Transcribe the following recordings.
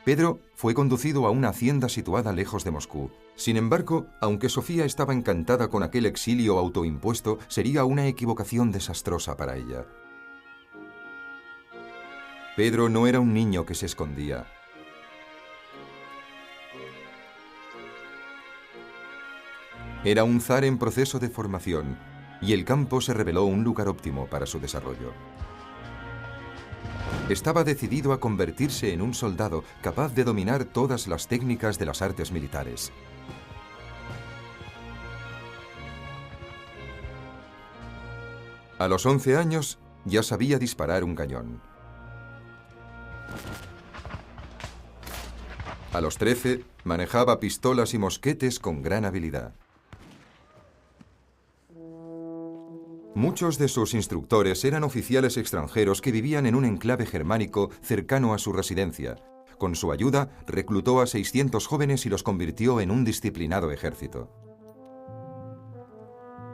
Pedro fue conducido a una hacienda situada lejos de Moscú. Sin embargo, aunque Sofía estaba encantada con aquel exilio autoimpuesto, sería una equivocación desastrosa para ella. Pedro no era un niño que se escondía. Era un zar en proceso de formación, y el campo se reveló un lugar óptimo para su desarrollo. Estaba decidido a convertirse en un soldado capaz de dominar todas las técnicas de las artes militares. A los 11 años ya sabía disparar un cañón. A los 13 manejaba pistolas y mosquetes con gran habilidad. Muchos de sus instructores eran oficiales extranjeros que vivían en un enclave germánico cercano a su residencia. Con su ayuda, reclutó a 600 jóvenes y los convirtió en un disciplinado ejército.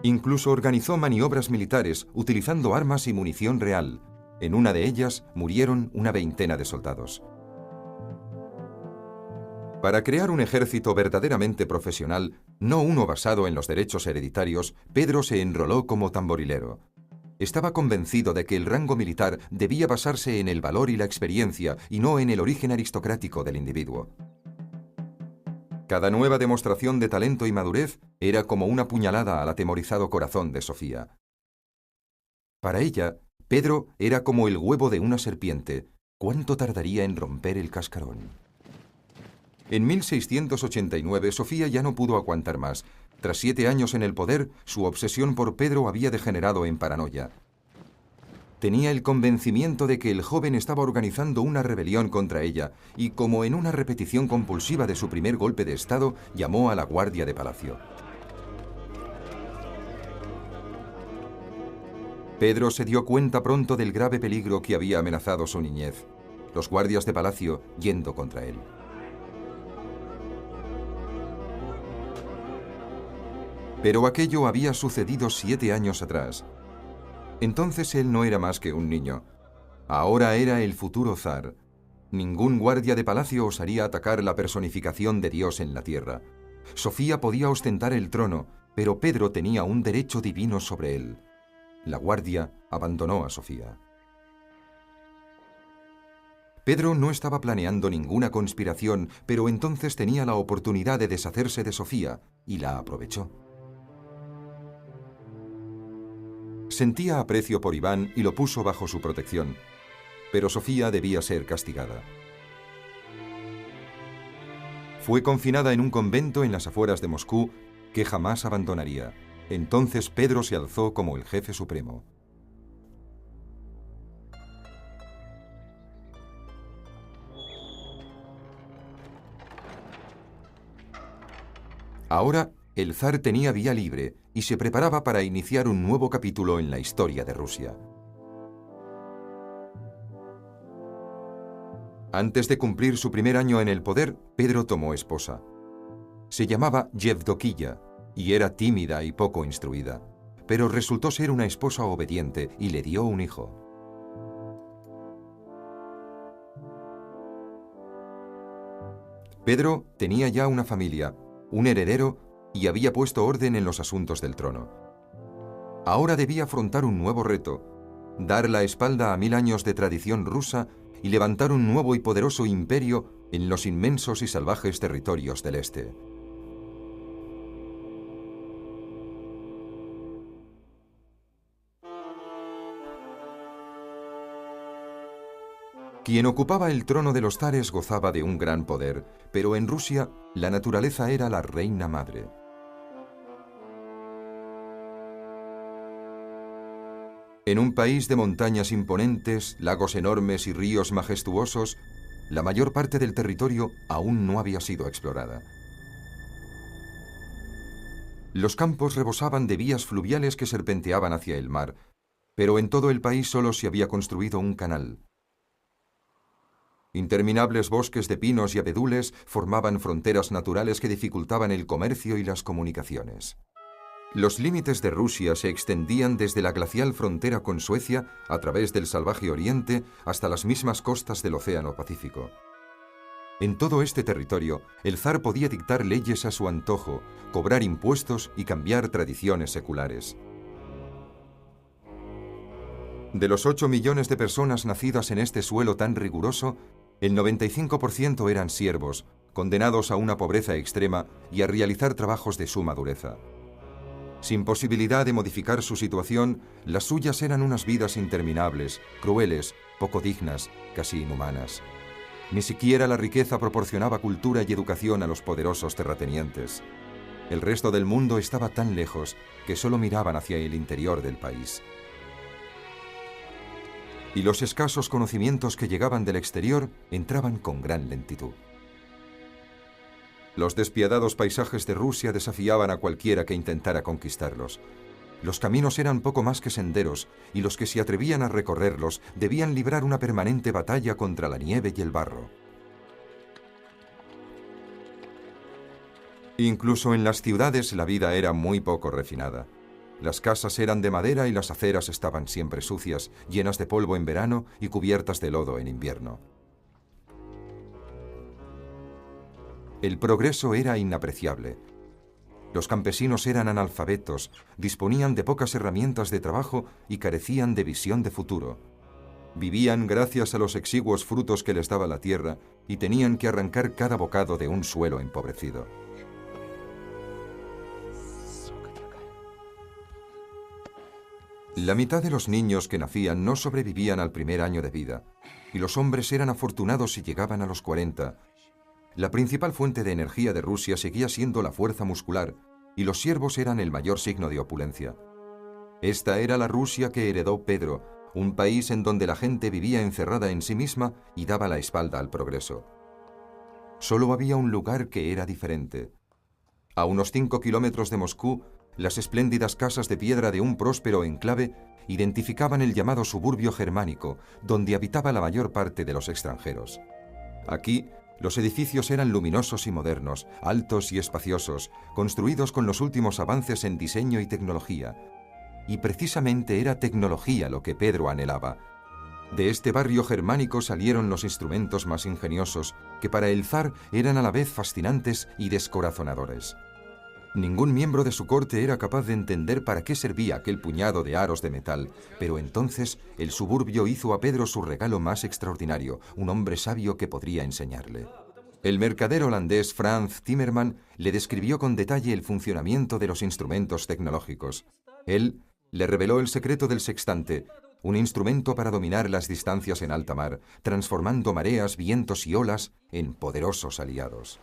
Incluso organizó maniobras militares utilizando armas y munición real. En una de ellas murieron una veintena de soldados. Para crear un ejército verdaderamente profesional, no uno basado en los derechos hereditarios, Pedro se enroló como tamborilero. Estaba convencido de que el rango militar debía basarse en el valor y la experiencia y no en el origen aristocrático del individuo. Cada nueva demostración de talento y madurez era como una puñalada al atemorizado corazón de Sofía. Para ella, Pedro era como el huevo de una serpiente. ¿Cuánto tardaría en romper el cascarón? En 1689, Sofía ya no pudo aguantar más. Tras 7 años en el poder, su obsesión por Pedro había degenerado en paranoia. Tenía el convencimiento de que el joven estaba organizando una rebelión contra ella y, como en una repetición compulsiva de su primer golpe de Estado, llamó a la guardia de palacio. Pedro se dio cuenta pronto del grave peligro que había amenazado su niñez. Los guardias de palacio yendo contra él. Pero aquello había sucedido 7 años atrás. Entonces él no era más que un niño. Ahora era el futuro zar. Ningún guardia de palacio osaría atacar la personificación de Dios en la tierra. Sofía podía ostentar el trono, pero Pedro tenía un derecho divino sobre él. La guardia abandonó a Sofía. Pedro no estaba planeando ninguna conspiración, pero entonces tenía la oportunidad de deshacerse de Sofía, y la aprovechó. Sentía aprecio por Iván y lo puso bajo su protección, pero Sofía debía ser castigada. Fue confinada en un convento en las afueras de Moscú que jamás abandonaría. Entonces Pedro se alzó como el jefe supremo. Ahora, el zar tenía vía libre y se preparaba para iniciar un nuevo capítulo en la historia de Rusia. Antes de cumplir su primer año en el poder, Pedro tomó esposa. Se llamaba Yevdokiya y era tímida y poco instruida, pero resultó ser una esposa obediente y le dio un hijo. Pedro tenía ya una familia, un heredero y había puesto orden en los asuntos del trono. Ahora debía afrontar un nuevo reto, dar la espalda a 1000 años de tradición rusa y levantar un nuevo y poderoso imperio en los inmensos y salvajes territorios del este. Quien ocupaba el trono de los zares gozaba de un gran poder, pero en Rusia la naturaleza era la reina madre. En un país de montañas imponentes, lagos enormes y ríos majestuosos, la mayor parte del territorio aún no había sido explorada. Los campos rebosaban de vías fluviales que serpenteaban hacia el mar, pero en todo el país solo se había construido un canal. Interminables bosques de pinos y abedules formaban fronteras naturales que dificultaban el comercio y las comunicaciones. Los límites de Rusia se extendían desde la glacial frontera con Suecia, a través del salvaje oriente, hasta las mismas costas del Océano Pacífico. En todo este territorio, el zar podía dictar leyes a su antojo, cobrar impuestos y cambiar tradiciones seculares. De los 8 millones de personas nacidas en este suelo tan riguroso, el 95% eran siervos, condenados a una pobreza extrema y a realizar trabajos de suma dureza. Sin posibilidad de modificar su situación, las suyas eran unas vidas interminables, crueles, poco dignas, casi inhumanas. Ni siquiera la riqueza proporcionaba cultura y educación a los poderosos terratenientes. El resto del mundo estaba tan lejos que solo miraban hacia el interior del país. Y los escasos conocimientos que llegaban del exterior entraban con gran lentitud. Los despiadados paisajes de Rusia desafiaban a cualquiera que intentara conquistarlos. Los caminos eran poco más que senderos, y los que se atrevían a recorrerlos debían librar una permanente batalla contra la nieve y el barro. Incluso en las ciudades la vida era muy poco refinada. Las casas eran de madera y las aceras estaban siempre sucias, llenas de polvo en verano y cubiertas de lodo en invierno. El progreso era inapreciable. Los campesinos eran analfabetos, disponían de pocas herramientas de trabajo y carecían de visión de futuro. Vivían gracias a los exiguos frutos que les daba la tierra y tenían que arrancar cada bocado de un suelo empobrecido. La mitad de los niños que nacían no sobrevivían al primer año de vida, y los hombres eran afortunados si llegaban a los 40. La principal fuente de energía de Rusia seguía siendo la fuerza muscular, y los siervos eran el mayor signo de opulencia. Esta era la Rusia que heredó Pedro, un país en donde la gente vivía encerrada en sí misma y daba la espalda al progreso. Solo había un lugar que era diferente. A unos 5 kilómetros de Moscú, las espléndidas casas de piedra de un próspero enclave identificaban el llamado suburbio germánico, donde habitaba la mayor parte de los extranjeros. Aquí, los edificios eran luminosos y modernos, altos y espaciosos, construidos con los últimos avances en diseño y tecnología. Y precisamente era tecnología lo que Pedro anhelaba. De este barrio germánico salieron los instrumentos más ingeniosos, que para el zar eran a la vez fascinantes y descorazonadores. Ningún miembro de su corte era capaz de entender para qué servía aquel puñado de aros de metal, pero entonces el suburbio hizo a Pedro su regalo más extraordinario, un hombre sabio que podría enseñarle. El mercader holandés Frans Timmerman le describió con detalle el funcionamiento de los instrumentos tecnológicos. Él le reveló el secreto del sextante, un instrumento para dominar las distancias en alta mar, transformando mareas, vientos y olas en poderosos aliados.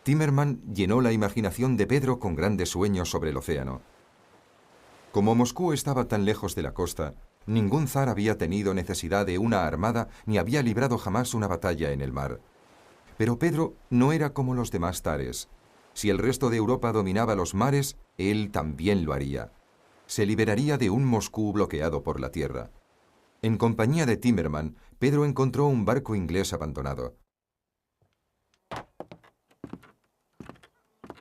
Timmerman llenó la imaginación de Pedro con grandes sueños sobre el océano. Como Moscú estaba tan lejos de la costa, ningún zar había tenido necesidad de una armada ni había librado jamás una batalla en el mar. Pero Pedro no era como los demás zares. Si el resto de Europa dominaba los mares, él también lo haría. Se liberaría de un Moscú bloqueado por la tierra. En compañía de Timmerman, Pedro encontró un barco inglés abandonado.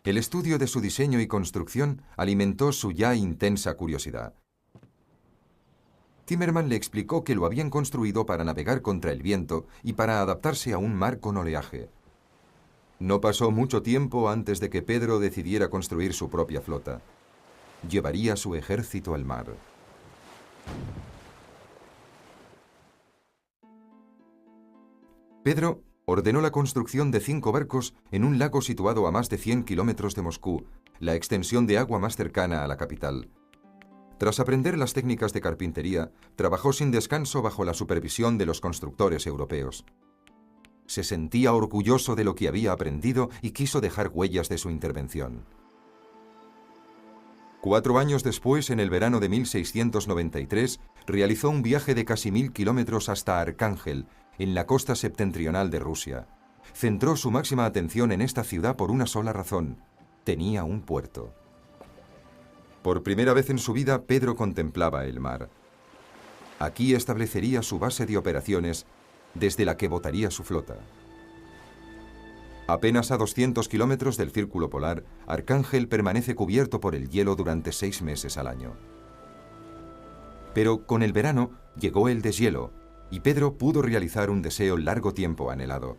El estudio de su diseño y construcción alimentó su ya intensa curiosidad. Timmerman le explicó que lo habían construido para navegar contra el viento y para adaptarse a un mar con oleaje. No pasó mucho tiempo antes de que Pedro decidiera construir su propia flota. Llevaría su ejército al mar. Pedro ordenó la construcción de 5 barcos en un lago situado a más de 100 kilómetros de Moscú, la extensión de agua más cercana a la capital. Tras aprender las técnicas de carpintería, trabajó sin descanso bajo la supervisión de los constructores europeos. Se sentía orgulloso de lo que había aprendido y quiso dejar huellas de su intervención. 4 años después, en el verano de 1693, realizó un viaje de casi 1000 kilómetros hasta Arcángel, en la costa septentrional de Rusia. Centró su máxima atención en esta ciudad por una sola razón: tenía un puerto. Por primera vez en su vida, Pedro contemplaba el mar. Aquí establecería su base de operaciones, desde la que botaría su flota. Apenas a 200 kilómetros del círculo polar, Arcángel permanece cubierto por el hielo durante 6 meses al año. Pero con el verano llegó el deshielo, y Pedro pudo realizar un deseo largo tiempo anhelado.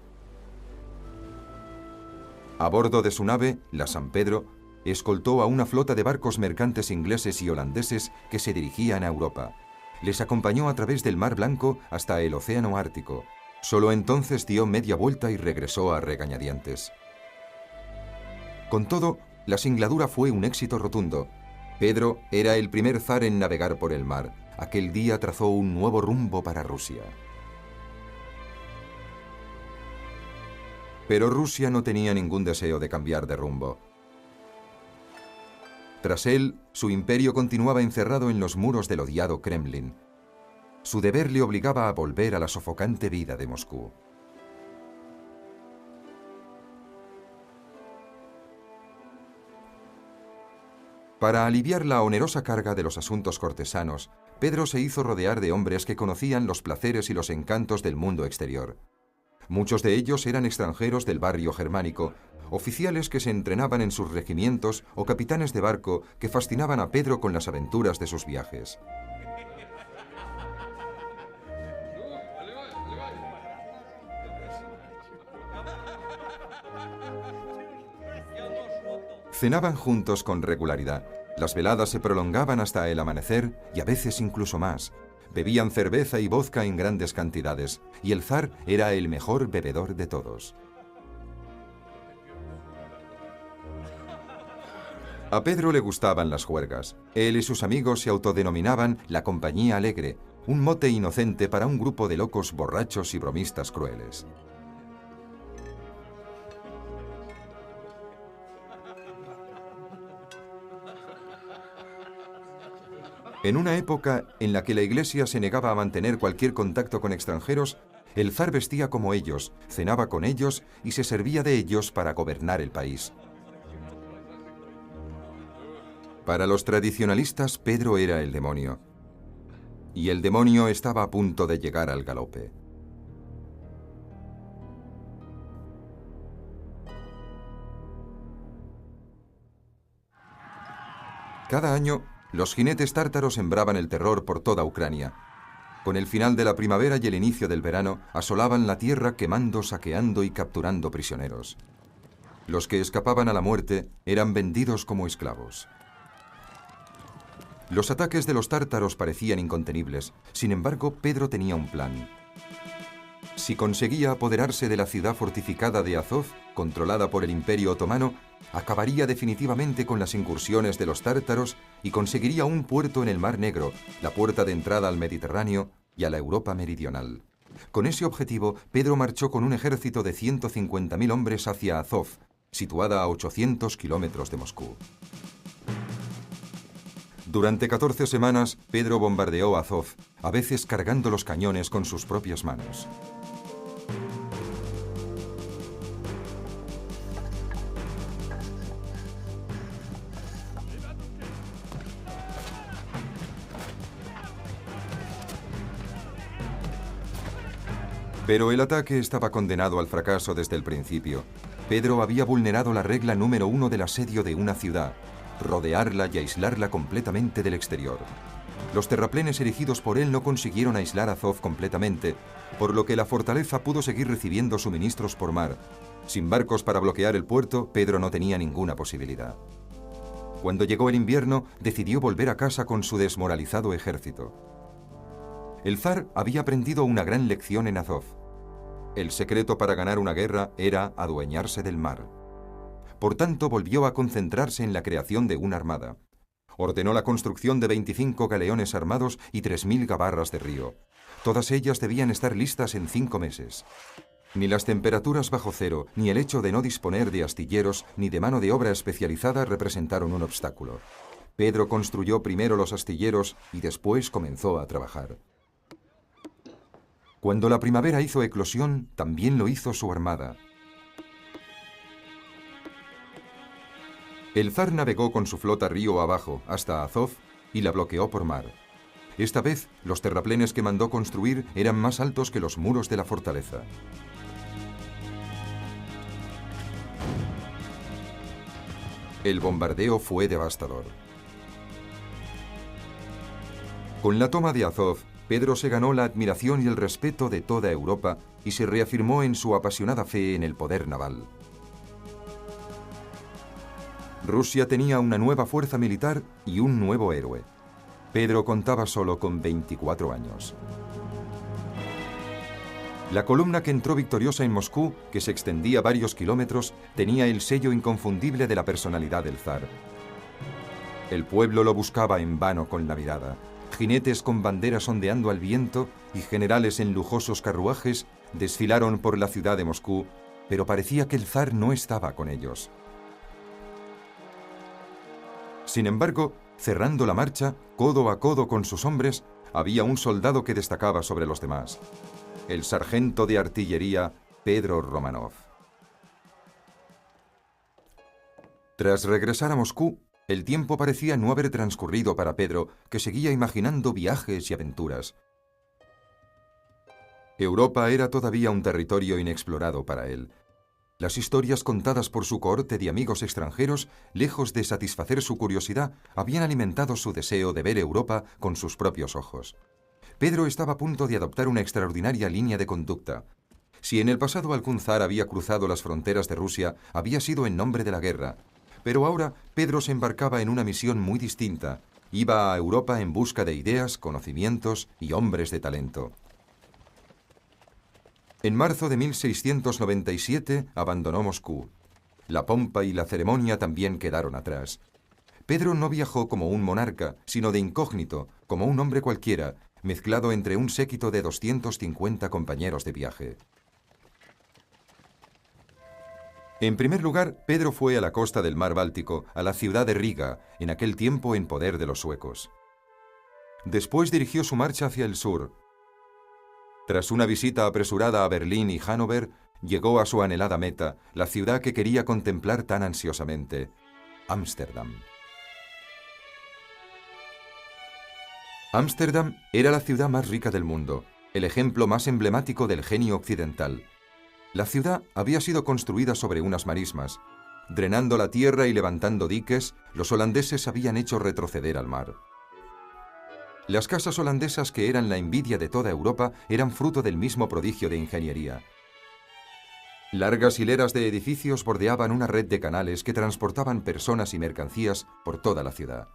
A bordo de su nave, la San Pedro, escoltó a una flota de barcos mercantes ingleses y holandeses que se dirigían a Europa. Les acompañó a través del Mar Blanco hasta el Océano Ártico. Solo entonces dio media vuelta y regresó a regañadientes. Con todo, la singladura fue un éxito rotundo. Pedro era el primer zar en navegar por el mar. Aquel día trazó un nuevo rumbo para Rusia. Pero Rusia no tenía ningún deseo de cambiar de rumbo. Tras él, su imperio continuaba encerrado en los muros del odiado Kremlin. Su deber le obligaba a volver a la sofocante vida de Moscú. Para aliviar la onerosa carga de los asuntos cortesanos, Pedro se hizo rodear de hombres que conocían los placeres y los encantos del mundo exterior. Muchos de ellos eran extranjeros del barrio germánico, oficiales que se entrenaban en sus regimientos o capitanes de barco que fascinaban a Pedro con las aventuras de sus viajes. Cenaban juntos con regularidad. Las veladas se prolongaban hasta el amanecer y a veces incluso más. Bebían cerveza y vodka en grandes cantidades, y el zar era el mejor bebedor de todos. A Pedro le gustaban las juergas. Él y sus amigos se autodenominaban la Compañía Alegre, un mote inocente para un grupo de locos borrachos y bromistas crueles. En una época en la que la Iglesia se negaba a mantener cualquier contacto con extranjeros, el zar vestía como ellos, cenaba con ellos y se servía de ellos para gobernar el país. Para los tradicionalistas, Pedro era el demonio. Y el demonio estaba a punto de llegar al galope. Cada año, los jinetes tártaros sembraban el terror por toda Ucrania. Con el final de la primavera y el inicio del verano, asolaban la tierra quemando, saqueando y capturando prisioneros. Los que escapaban a la muerte eran vendidos como esclavos. Los ataques de los tártaros parecían incontenibles. Sin embargo, Pedro tenía un plan. Si conseguía apoderarse de la ciudad fortificada de Azov, controlada por el Imperio Otomano, acabaría definitivamente con las incursiones de los tártaros y conseguiría un puerto en el Mar Negro, la puerta de entrada al Mediterráneo y a la Europa meridional. Con ese objetivo, Pedro marchó con un ejército de 150.000 hombres hacia Azov, situada a 800 kilómetros de Moscú. Durante 14 semanas, Pedro bombardeó Azov, a veces cargando los cañones con sus propias manos. Pero el ataque estaba condenado al fracaso desde el principio. Pedro había vulnerado la regla número 1 del asedio de una ciudad: rodearla y aislarla completamente del exterior. Los terraplenes erigidos por él no consiguieron aislar Azov completamente, por lo que la fortaleza pudo seguir recibiendo suministros por mar. Sin barcos para bloquear el puerto, Pedro no tenía ninguna posibilidad. Cuando llegó el invierno, decidió volver a casa con su desmoralizado ejército. El zar había aprendido una gran lección en Azov. El secreto para ganar una guerra era adueñarse del mar. Por tanto, volvió a concentrarse en la creación de una armada. Ordenó la construcción de 25 galeones armados y 3.000 gabarras de río. Todas ellas debían estar listas en 5 meses. Ni las temperaturas bajo cero, ni el hecho de no disponer de astilleros, ni de mano de obra especializada representaron un obstáculo. Pedro construyó primero los astilleros y después comenzó a trabajar. Cuando la primavera hizo eclosión, también lo hizo su armada. El zar navegó con su flota río abajo hasta Azov y la bloqueó por mar. Esta vez, los terraplenes que mandó construir eran más altos que los muros de la fortaleza. El bombardeo fue devastador. Con la toma de Azov, Pedro se ganó la admiración y el respeto de toda Europa y se reafirmó en su apasionada fe en el poder naval. Rusia tenía una nueva fuerza militar y un nuevo héroe. Pedro contaba solo con 24 años. La columna que entró victoriosa en Moscú, que se extendía varios kilómetros, tenía el sello inconfundible de la personalidad del zar. El pueblo lo buscaba en vano con la mirada. Jinetes con banderas ondeando al viento y generales en lujosos carruajes desfilaron por la ciudad de Moscú, pero parecía que el zar no estaba con ellos. Sin embargo, cerrando la marcha, codo a codo con sus hombres, había un soldado que destacaba sobre los demás: el sargento de artillería Pedro Romanov. Tras regresar a Moscú, el tiempo parecía no haber transcurrido para Pedro, que seguía imaginando viajes y aventuras. Europa era todavía un territorio inexplorado para él. Las historias contadas por su cohorte de amigos extranjeros, lejos de satisfacer su curiosidad, habían alimentado su deseo de ver Europa con sus propios ojos. Pedro estaba a punto de adoptar una extraordinaria línea de conducta. Si en el pasado algún zar había cruzado las fronteras de Rusia, había sido en nombre de la guerra. Pero ahora Pedro se embarcaba en una misión muy distinta. Iba a Europa en busca de ideas, conocimientos y hombres de talento. En marzo de 1697 abandonó Moscú. La pompa y la ceremonia también quedaron atrás. Pedro no viajó como un monarca, sino de incógnito, como un hombre cualquiera, mezclado entre un séquito de 250 compañeros de viaje. En primer lugar, Pedro fue a la costa del mar Báltico, a la ciudad de Riga, en aquel tiempo en poder de los suecos. Después dirigió su marcha hacia el sur. Tras una visita apresurada a Berlín y Hannover, llegó a su anhelada meta, la ciudad que quería contemplar tan ansiosamente: Ámsterdam. Ámsterdam era la ciudad más rica del mundo, el ejemplo más emblemático del genio occidental. La ciudad había sido construida sobre unas marismas. Drenando la tierra y levantando diques, los holandeses habían hecho retroceder al mar. Las casas holandesas, que eran la envidia de toda Europa, eran fruto del mismo prodigio de ingeniería. Largas hileras de edificios bordeaban una red de canales que transportaban personas y mercancías por toda la ciudad.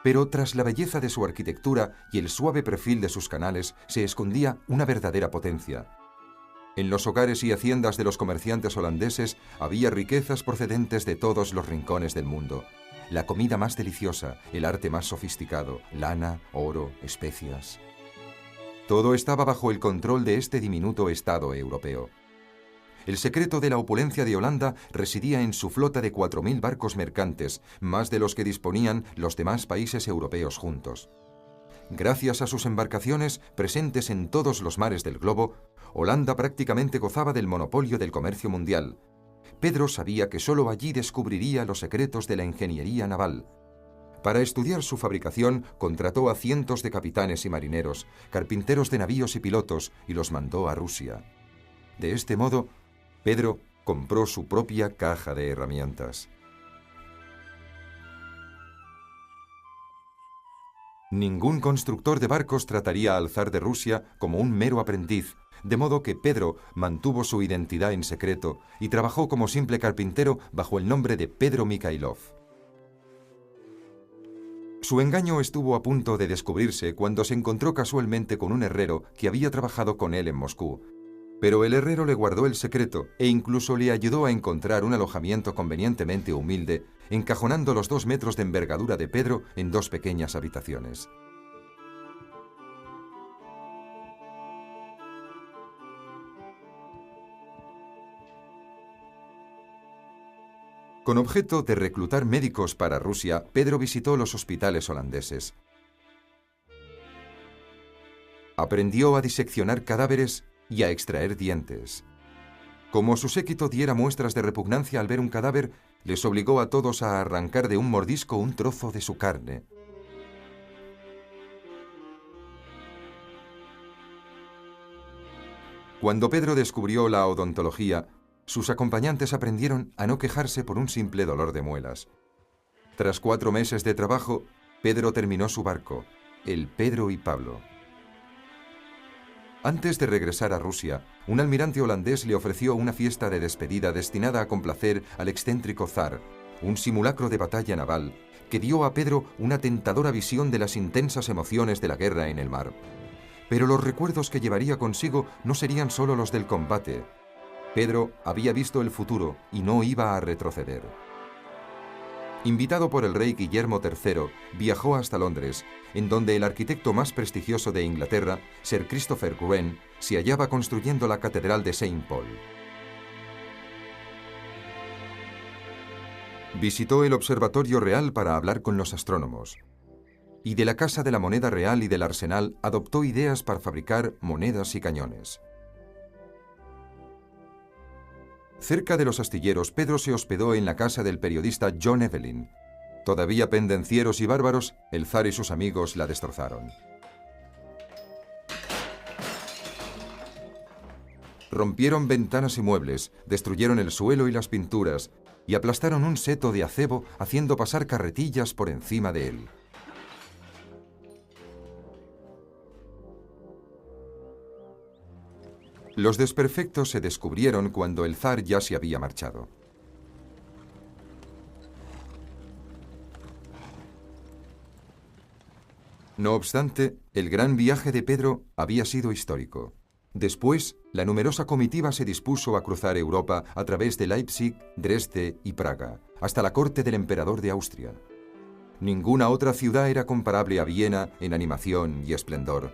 Pero tras la belleza de su arquitectura y el suave perfil de sus canales se escondía una verdadera potencia. En los hogares y haciendas de los comerciantes holandeses había riquezas procedentes de todos los rincones del mundo. La comida más deliciosa, el arte más sofisticado, lana, oro, especias. Todo estaba bajo el control de este diminuto estado europeo. El secreto de la opulencia de Holanda residía en su flota de 4.000 barcos mercantes, más de los que disponían los demás países europeos juntos. Gracias a sus embarcaciones, presentes en todos los mares del globo, Holanda prácticamente gozaba del monopolio del comercio mundial. Pedro sabía que solo allí descubriría los secretos de la ingeniería naval. Para estudiar su fabricación, contrató a cientos de capitanes y marineros, carpinteros de navíos y pilotos, y los mandó a Rusia. De este modo, Pedro compró su propia caja de herramientas. Ningún constructor de barcos trataría al zar de Rusia como un mero aprendiz, de modo que Pedro mantuvo su identidad en secreto y trabajó como simple carpintero bajo el nombre de Pedro Mikhailov. Su engaño estuvo a punto de descubrirse cuando se encontró casualmente con un herrero que había trabajado con él en Moscú. Pero el herrero le guardó el secreto e incluso le ayudó a encontrar un alojamiento convenientemente humilde, encajonando los 2 metros de envergadura de Pedro en 2 pequeñas habitaciones. Con objeto de reclutar médicos para Rusia, Pedro visitó los hospitales holandeses. Aprendió a diseccionar cadáveres y a extraer dientes. Como su séquito diera muestras de repugnancia al ver un cadáver, les obligó a todos a arrancar de un mordisco un trozo de su carne. Cuando Pedro descubrió la odontología, sus acompañantes aprendieron a no quejarse por un simple dolor de muelas. Tras 4 meses de trabajo, Pedro terminó su barco, el Pedro y Pablo. Antes de regresar a Rusia, un almirante holandés le ofreció una fiesta de despedida destinada a complacer al excéntrico zar, un simulacro de batalla naval que dio a Pedro una tentadora visión de las intensas emociones de la guerra en el mar. Pero los recuerdos que llevaría consigo no serían solo los del combate. Pedro había visto el futuro y no iba a retroceder. Invitado por el rey Guillermo III, viajó hasta Londres, en donde el arquitecto más prestigioso de Inglaterra, Sir Christopher Wren, se hallaba construyendo la Catedral de Saint Paul. Visitó el Observatorio Real para hablar con los astrónomos. Y de la Casa de la Moneda Real y del Arsenal adoptó ideas para fabricar monedas y cañones. Cerca de los astilleros, Pedro se hospedó en la casa del periodista John Evelyn. Todavía pendencieros y bárbaros, el zar y sus amigos la destrozaron. Rompieron ventanas y muebles, destruyeron el suelo y las pinturas, y aplastaron un seto de acebo haciendo pasar carretillas por encima de él. Los desperfectos se descubrieron cuando el zar ya se había marchado. No obstante, el gran viaje de Pedro había sido histórico. Después, la numerosa comitiva se dispuso a cruzar Europa a través de Leipzig, Dresde y Praga, hasta la corte del emperador de Austria. Ninguna otra ciudad era comparable a Viena en animación y esplendor.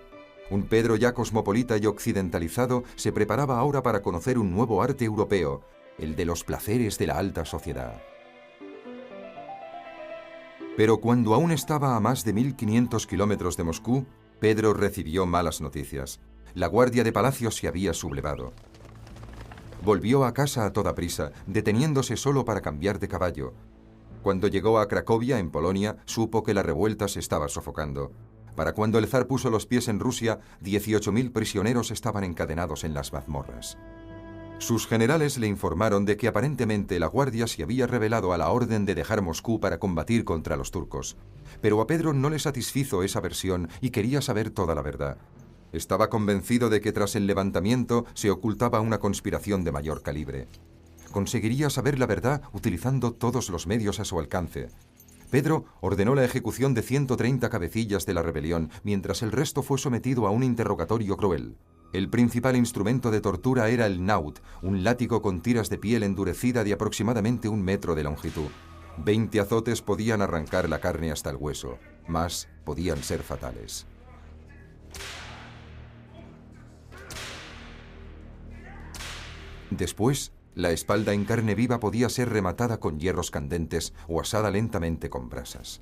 Un Pedro ya cosmopolita y occidentalizado se preparaba ahora para conocer un nuevo arte europeo, el de los placeres de la alta sociedad. Pero cuando aún estaba a más de 1500 kilómetros de Moscú, Pedro recibió malas noticias. La guardia de palacio se había sublevado. Volvió a casa a toda prisa, deteniéndose solo para cambiar de caballo. Cuando llegó a Cracovia, en Polonia, supo que la revuelta se estaba sofocando. Para cuando el zar puso los pies en Rusia, 18.000 prisioneros estaban encadenados en las mazmorras. Sus generales le informaron de que aparentemente la guardia se había rebelado a la orden de dejar Moscú para combatir contra los turcos. Pero a Pedro no le satisfizo esa versión y quería saber toda la verdad. Estaba convencido de que tras el levantamiento se ocultaba una conspiración de mayor calibre. Conseguiría saber la verdad utilizando todos los medios a su alcance. Pedro ordenó la ejecución de 130 cabecillas de la rebelión, mientras el resto fue sometido a un interrogatorio cruel. El principal instrumento de tortura era el naut, un látigo con tiras de piel endurecida de aproximadamente 1 metro de longitud. 20 azotes podían arrancar la carne hasta el hueso, más podían ser fatales. Después, la espalda en carne viva podía ser rematada con hierros candentes o asada lentamente con brasas.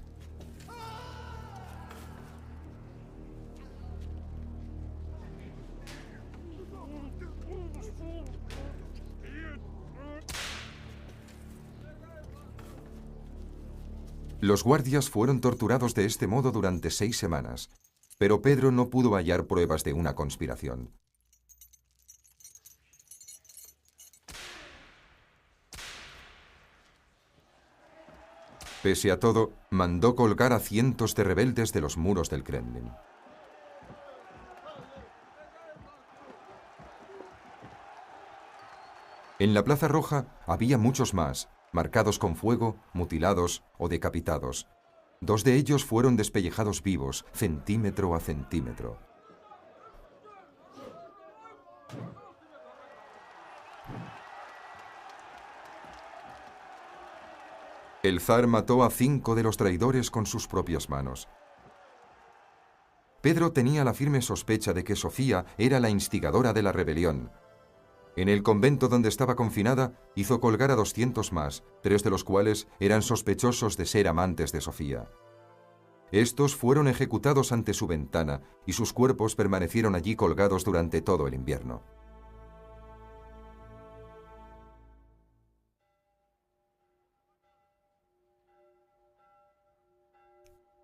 Los guardias fueron torturados de este modo durante 6 semanas, pero Pedro no pudo hallar pruebas de una conspiración. Pese a todo, mandó colgar a cientos de rebeldes de los muros del Kremlin. En la Plaza Roja había muchos más, marcados con fuego, mutilados o decapitados. 2 de ellos fueron despellejados vivos, centímetro a centímetro. El zar mató a 5 de los traidores con sus propias manos. Pedro tenía la firme sospecha de que Sofía era la instigadora de la rebelión. En el convento donde estaba confinada, hizo colgar a 200 más, 3 de los cuales eran sospechosos de ser amantes de Sofía. Estos fueron ejecutados ante su ventana y sus cuerpos permanecieron allí colgados durante todo el invierno.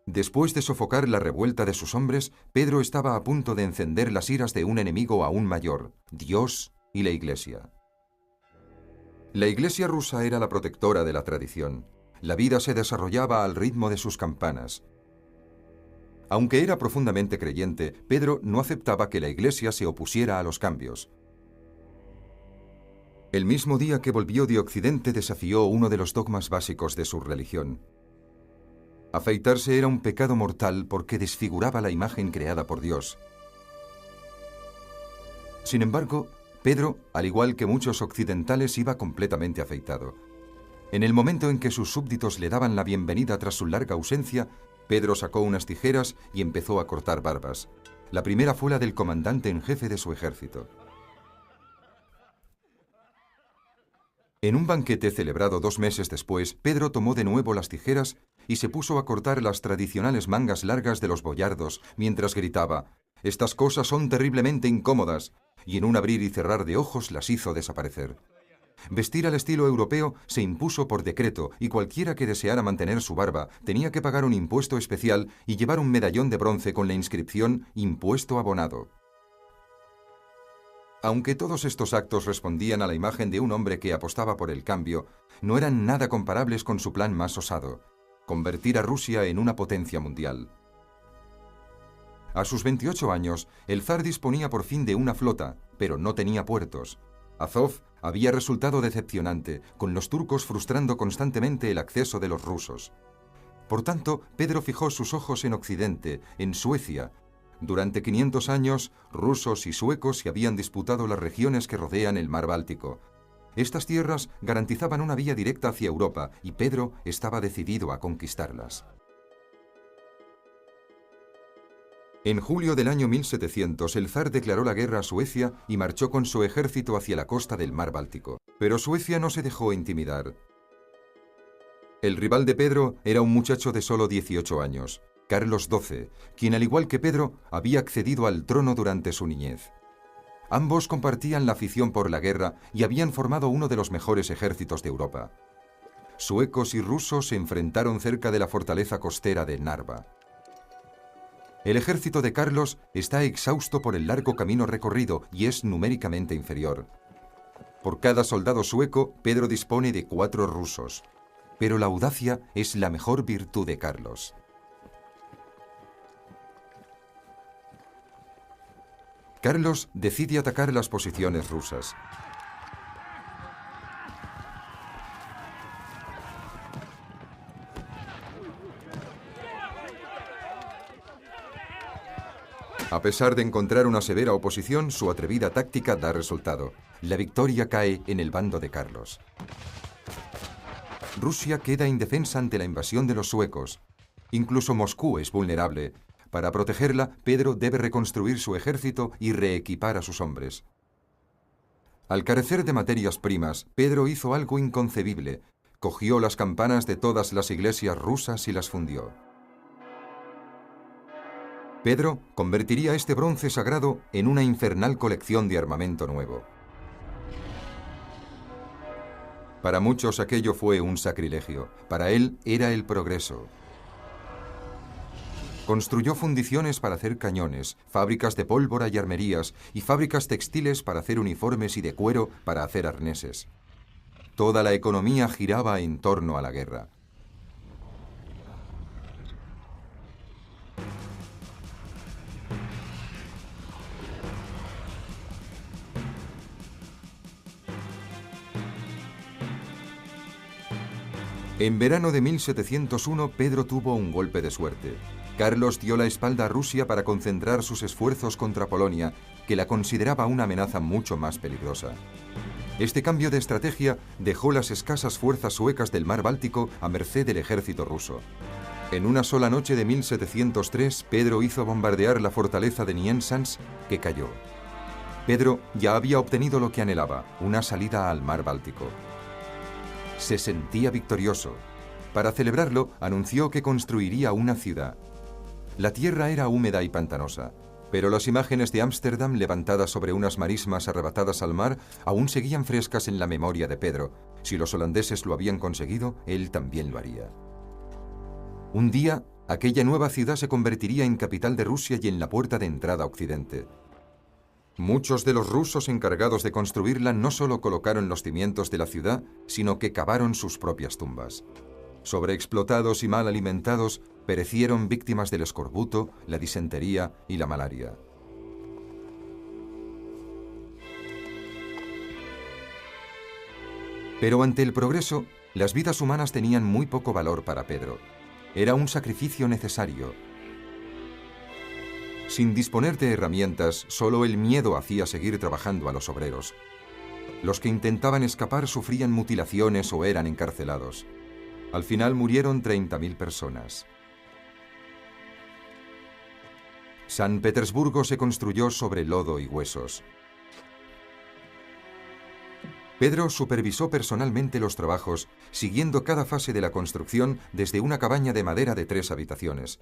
Después de sofocar la revuelta de sus hombres, Pedro estaba a punto de encender las iras de un enemigo aún mayor, Dios y la Iglesia. La Iglesia rusa era la protectora de la tradición. La vida se desarrollaba al ritmo de sus campanas. Aunque era profundamente creyente, Pedro no aceptaba que la Iglesia se opusiera a los cambios. El mismo día que volvió de Occidente desafió uno de los dogmas básicos de su religión. Afeitarse era un pecado mortal porque desfiguraba la imagen creada por Dios. Sin embargo, Pedro, al igual que muchos occidentales, iba completamente afeitado. En el momento en que sus súbditos le daban la bienvenida tras su larga ausencia, Pedro sacó unas tijeras y empezó a cortar barbas. La primera fue la del comandante en jefe de su ejército. En un banquete celebrado 2 meses después, Pedro tomó de nuevo las tijeras y se puso a cortar las tradicionales mangas largas de los boyardos, mientras gritaba: «Estas cosas son terriblemente incómodas», y en un abrir y cerrar de ojos las hizo desaparecer. Vestir al estilo europeo se impuso por decreto y cualquiera que deseara mantener su barba tenía que pagar un impuesto especial y llevar un medallón de bronce con la inscripción «Impuesto abonado». Aunque todos estos actos respondían a la imagen de un hombre que apostaba por el cambio, no eran nada comparables con su plan más osado: convertir a Rusia en una potencia mundial. A sus 28 años, el zar disponía por fin de una flota, pero no tenía puertos. Azov había resultado decepcionante, con los turcos frustrando constantemente el acceso de los rusos. Por tanto, Pedro fijó sus ojos en Occidente, en Suecia. Durante 500 años, rusos y suecos se habían disputado las regiones que rodean el mar Báltico. Estas tierras garantizaban una vía directa hacia Europa y Pedro estaba decidido a conquistarlas. En julio del año 1700, el zar declaró la guerra a Suecia y marchó con su ejército hacia la costa del mar Báltico. Pero Suecia no se dejó intimidar. El rival de Pedro era un muchacho de solo 18 años, Carlos XII, quien al igual que Pedro había accedido al trono durante su niñez. Ambos compartían la afición por la guerra y habían formado uno de los mejores ejércitos de Europa. Suecos y rusos se enfrentaron cerca de la fortaleza costera de Narva. El ejército de Carlos está exhausto por el largo camino recorrido y es numéricamente inferior. Por cada soldado sueco, Pedro dispone de 4 rusos. Pero la audacia es la mejor virtud de Carlos. Carlos decide atacar las posiciones rusas. A pesar de encontrar una severa oposición, su atrevida táctica da resultado. La victoria cae en el bando de Carlos. Rusia queda indefensa ante la invasión de los suecos. Incluso Moscú es vulnerable. Para protegerla, Pedro debe reconstruir su ejército y reequipar a sus hombres. Al carecer de materias primas, Pedro hizo algo inconcebible. Cogió las campanas de todas las iglesias rusas y las fundió. Pedro convertiría este bronce sagrado en una infernal colección de armamento nuevo. Para muchos aquello fue un sacrilegio. Para él era el progreso. Construyó fundiciones para hacer cañones, fábricas de pólvora y armerías, y fábricas textiles para hacer uniformes y de cuero para hacer arneses. Toda la economía giraba en torno a la guerra. En verano de 1701, Pedro tuvo un golpe de suerte. Carlos dio la espalda a Rusia para concentrar sus esfuerzos contra Polonia, que la consideraba una amenaza mucho más peligrosa. Este cambio de estrategia dejó las escasas fuerzas suecas del mar Báltico a merced del ejército ruso. En una sola noche de 1703, Pedro hizo bombardear la fortaleza de Niensans, que cayó. Pedro ya había obtenido lo que anhelaba, una salida al mar Báltico. Se sentía victorioso. Para celebrarlo, anunció que construiría una ciudad. La tierra era húmeda y pantanosa, pero las imágenes de Ámsterdam levantadas sobre unas marismas arrebatadas al mar aún seguían frescas en la memoria de Pedro. Si los holandeses lo habían conseguido, él también lo haría. Un día, aquella nueva ciudad se convertiría en capital de Rusia y en la puerta de entrada a Occidente. Muchos de los rusos encargados de construirla no solo colocaron los cimientos de la ciudad, sino que cavaron sus propias tumbas. Sobreexplotados y mal alimentados, perecieron víctimas del escorbuto, la disentería y la malaria. . Pero ante el progreso, las vidas humanas tenían muy poco valor para Pedro. Era un sacrificio necesario. Sin disponer de herramientas, solo el miedo hacía seguir trabajando a los obreros. Los que intentaban escapar sufrían mutilaciones o eran encarcelados. Al final murieron 30.000 personas. San Petersburgo se construyó sobre lodo y huesos. Pedro supervisó personalmente los trabajos, siguiendo cada fase de la construcción desde una cabaña de madera de 3 habitaciones.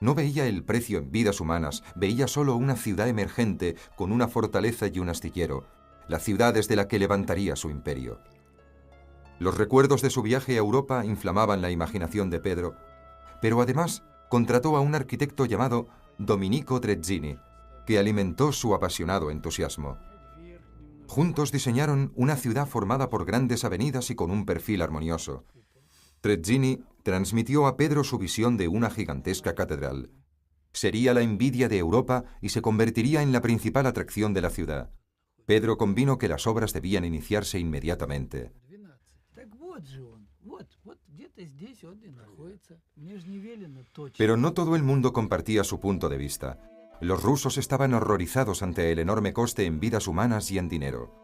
No veía el precio en vidas humanas, veía solo una ciudad emergente con una fortaleza y un astillero, la ciudad desde la que levantaría su imperio. Los recuerdos de su viaje a Europa inflamaban la imaginación de Pedro, pero además contrató a un arquitecto llamado Domenico Trezzini, que alimentó su apasionado entusiasmo. Juntos diseñaron una ciudad formada por grandes avenidas y con un perfil armonioso. Trezzini transmitió a Pedro su visión de una gigantesca catedral. Sería la envidia de Europa y se convertiría en la principal atracción de la ciudad. Pedro convino que las obras debían iniciarse inmediatamente. Pero no todo el mundo compartía su punto de vista. Los rusos estaban horrorizados ante el enorme coste en vidas humanas y en dinero.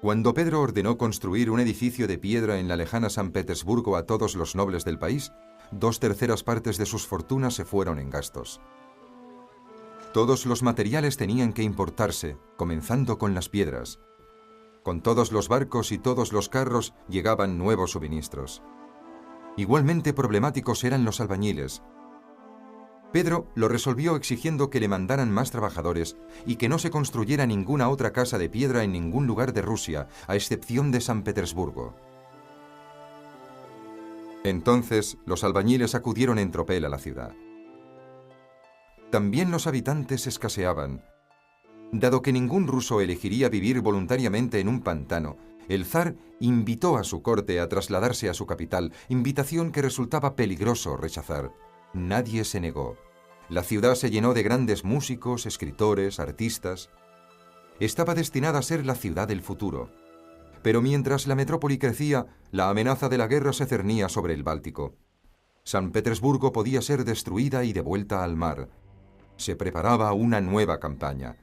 Cuando Pedro ordenó construir un edificio de piedra en la lejana San Petersburgo a todos los nobles del país, 2/3 partes de sus fortunas se fueron en gastos. Todos los materiales tenían que importarse, comenzando con las piedras. Con todos los barcos y todos los carros llegaban nuevos suministros. Igualmente problemáticos eran los albañiles. Pedro lo resolvió exigiendo que le mandaran más trabajadores y que no se construyera ninguna otra casa de piedra en ningún lugar de Rusia, a excepción de San Petersburgo. Entonces, los albañiles acudieron en tropel a la ciudad. También los habitantes escaseaban. Dado que ningún ruso elegiría vivir voluntariamente en un pantano, el zar invitó a su corte a trasladarse a su capital, invitación que resultaba peligroso rechazar. Nadie se negó. La ciudad se llenó de grandes músicos, escritores, artistas. Estaba destinada a ser la ciudad del futuro. Pero mientras la metrópoli crecía, la amenaza de la guerra se cernía sobre el Báltico. San Petersburgo podía ser destruida y devuelta al mar. Se preparaba una nueva campaña.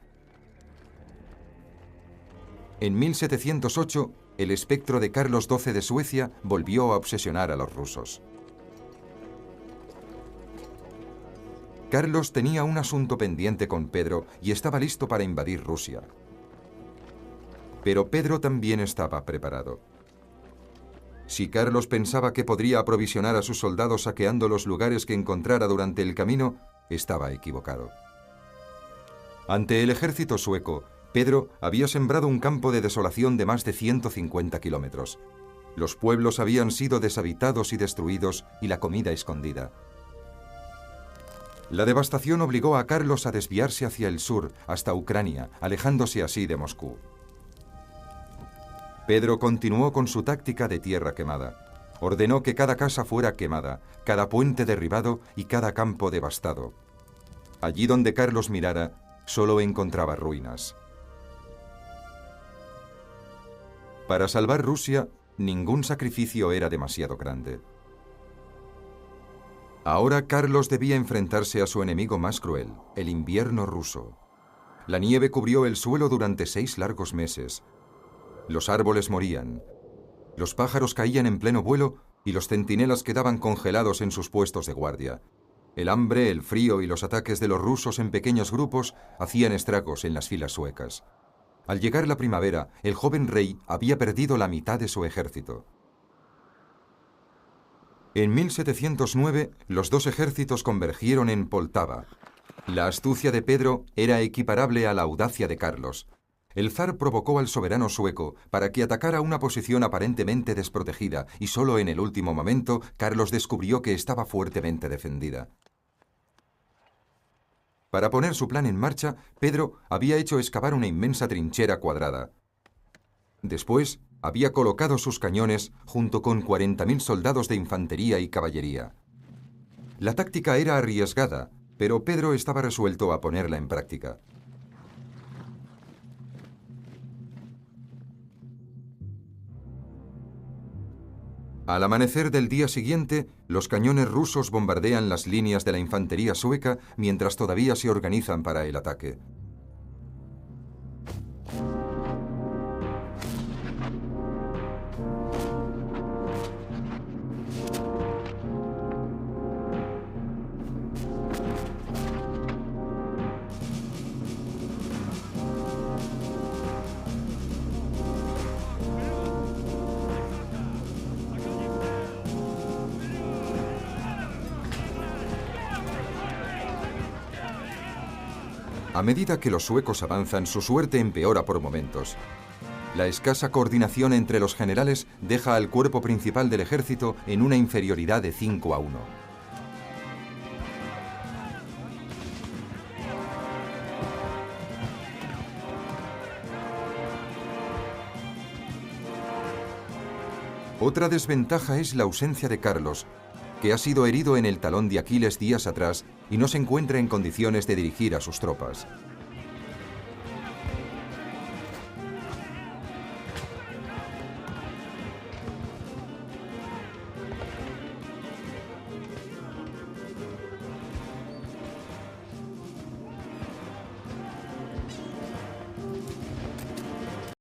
En 1708, el espectro de Carlos XII de Suecia volvió a obsesionar a los rusos. Carlos tenía un asunto pendiente con Pedro y estaba listo para invadir Rusia. Pero Pedro también estaba preparado. Si Carlos pensaba que podría aprovisionar a sus soldados saqueando los lugares que encontrara durante el camino, estaba equivocado. Ante el ejército sueco, Pedro había sembrado un campo de desolación de más de 150 kilómetros. Los pueblos habían sido deshabitados y destruidos y la comida escondida. La devastación obligó a Carlos a desviarse hacia el sur, hasta Ucrania, alejándose así de Moscú. Pedro continuó con su táctica de tierra quemada. Ordenó que cada casa fuera quemada, cada puente derribado y cada campo devastado. Allí donde Carlos mirara, solo encontraba ruinas. Para salvar Rusia, ningún sacrificio era demasiado grande. Ahora Carlos debía enfrentarse a su enemigo más cruel, el invierno ruso. La nieve cubrió el suelo durante 6 largos meses. Los árboles morían. Los pájaros caían en pleno vuelo y los centinelas quedaban congelados en sus puestos de guardia. El hambre, el frío y los ataques de los rusos en pequeños grupos hacían estragos en las filas suecas. Al llegar la primavera, el joven rey había perdido la mitad de su ejército. En 1709, los dos ejércitos convergieron en Poltava. La astucia de Pedro era equiparable a la audacia de Carlos. El zar provocó al soberano sueco para que atacara una posición aparentemente desprotegida y solo en el último momento Carlos descubrió que estaba fuertemente defendida. Para poner su plan en marcha, Pedro había hecho excavar una inmensa trinchera cuadrada. Después, había colocado sus cañones junto con 40.000 soldados de infantería y caballería. La táctica era arriesgada, pero Pedro estaba resuelto a ponerla en práctica. Al amanecer del día siguiente, los cañones rusos bombardean las líneas de la infantería sueca mientras todavía se organizan para el ataque. A medida que los suecos avanzan, su suerte empeora por momentos. La escasa coordinación entre los generales deja al cuerpo principal del ejército en una inferioridad de 5-1. Otra desventaja es la ausencia de Carlos, que ha sido herido en el talón de Aquiles días atrás y no se encuentra en condiciones de dirigir a sus tropas.